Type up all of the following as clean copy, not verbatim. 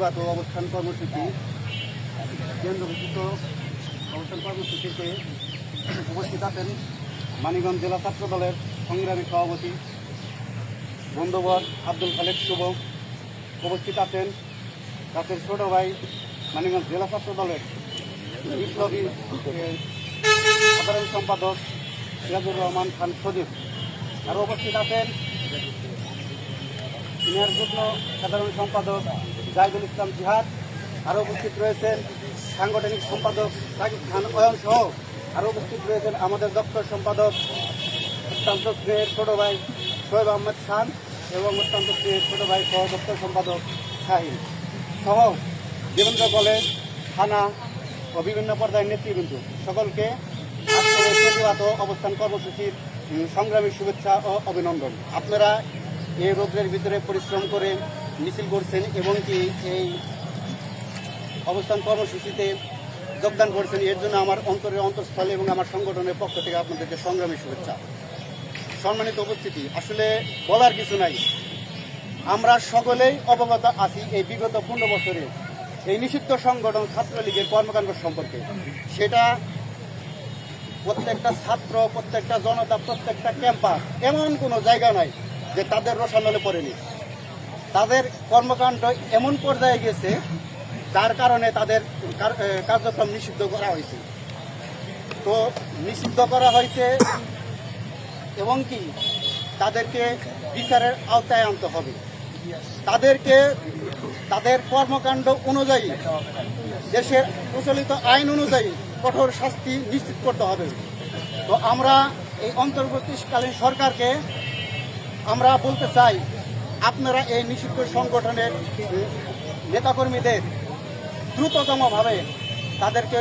অবস্থান কর্মসূচি কেন্দ্রঘোষিত অবস্থান কর্মসূচিতে উপস্থিত আছেন মানিকগঞ্জ জেলা ছাত্র দলের সংগ্রামী সভাপতি বন্ধুবর আব্দুল খালেক শুভ, উপস্থিত আছেন কাছের ছোট ভাই মানিকগঞ্জ জেলা ছাত্র দলের বিপ্লবী সাধারণ সম্পাদক সিরাজুর রহমান খান সজীব, আরও উপস্থিত আছেন সিনিয়র যুগ্ম সাধারণ সম্পাদক জাহিদুল ইসলাম জিহাদ, আরও উপস্থিত রয়েছেন সাংগঠনিক সম্পাদক সাকিব খান অয়ন সহ আরও উপস্থিত রয়েছেন আমাদের দপ্তর সম্পাদক অত্যন্ত স্নেহের ছোট ভাই শোয়েব আহমেদ খান এবং অত্যন্ত স্নেহের ছোট ভাই সহ দপ্তর সম্পাদক শাহিন সহ বিভিন্ন কলেজ থানা ও বিভিন্ন পর্যায়ের নেতৃবৃন্দ সকলকে আজকের প্রতিবাদ অবস্থান কর্মসূচির সংগ্রামী শুভেচ্ছা ও অভিনন্দন। আপনারা এই রোদ্রের ভিতরে পরিশ্রম করে মিছিল করছেন এবং কি এই অবস্থান কর্মসূচিতে যোগদান করছেন, এর জন্য আমার অন্তরস্থলে এবং আমার সংগঠনের পক্ষ থেকে আপনাদেরকে সংগ্রামী শুভেচ্ছা। সম্মানিত উপস্থিতি, আসলে বলার কিছু নাই, আমরা সকলেই অবগত আছি এই বিগত 15 বছরে এই নিষিদ্ধ সংগঠন ছাত্রলীগের কর্মকাণ্ড সম্পর্কে। সেটা প্রত্যেকটা ছাত্র, প্রত্যেকটা জনতা, প্রত্যেকটা ক্যাম্পাস, এমন কোনো জায়গা নাই যে তাদের রোশানলে পড়েনি। তাদের কর্মকাণ্ড এমন পর্যায়ে গেছে যার কারণে তাদের কার্যক্রম নিষিদ্ধ করা হয়েছে। তো নিষিদ্ধ করা হয়েছে এবং কি তাদেরকে বিচারের আওতায় আনতে হবে, তাদেরকে তাদের কর্মকাণ্ড অনুযায়ী দেশের প্রচলিত আইন অনুযায়ী কঠোর শাস্তি নিশ্চিত করতে হবে। তো আমরা এই অন্তর্বর্তীকালীন সরকারকে আমরা বলতে চাই, আপনারা এই নিষিদ্ধ সংগঠনের নেতাকর্মীদের দ্রুততমভাবে তাদেরকে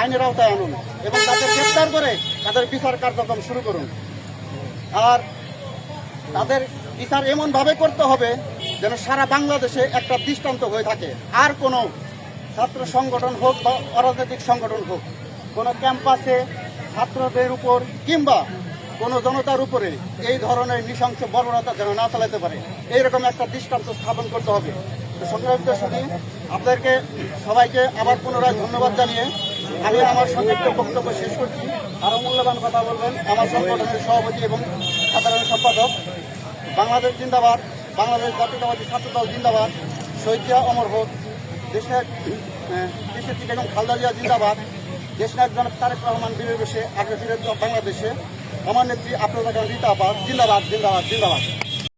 আইনের আওতায় আনুন এবং তাদের গ্রেপ্তার করে তাদের বিচার কার্যক্রম শুরু করুন। আর তাদের বিচার এমনভাবে করতে হবে যেন সারা বাংলাদেশে একটা দৃষ্টান্ত হয়ে থাকে। আর কোনো ছাত্র সংগঠন হোক বা অরাজনৈতিক সংগঠন হোক, কোনো ক্যাম্পাসে ছাত্রদের উপর কিংবা কোনো জনতার উপরে এই ধরনের নৃশংস বর্বরতা যেন না চালাতে পারে, এইরকম একটা দৃষ্টান্ত স্থাপন করতে হবে। তো সংগ্রামিত শুধু আপনাদেরকে সবাইকে আবার পুনরায় ধন্যবাদ জানিয়ে আমি আমার সংক্ষিপ্ত বক্তব্য শেষ করছি। আরও মূল্যবান কথা বলবেন আমার সংগঠনের সভাপতি এবং সাধারণ সম্পাদক। বাংলাদেশ জিন্দাবাদ, বাংলাদেশ জাতীয়তাবাদী ছাত্রদল জিন্দাবাদ, শহীদ জিয়া অমর হোক, দেশনায়ক এবং খালেদা জিয়া জিন্দাবাদ, দেশনায়ক জনাব তারেক রহমান বীরের বেশে আগ্রহী বাংলাদেশে, আমার নেত্রী আপনাদের জিন্দাবাদ জিন্দাবাদ জিন্দাবাদ জিন্দাবাদ।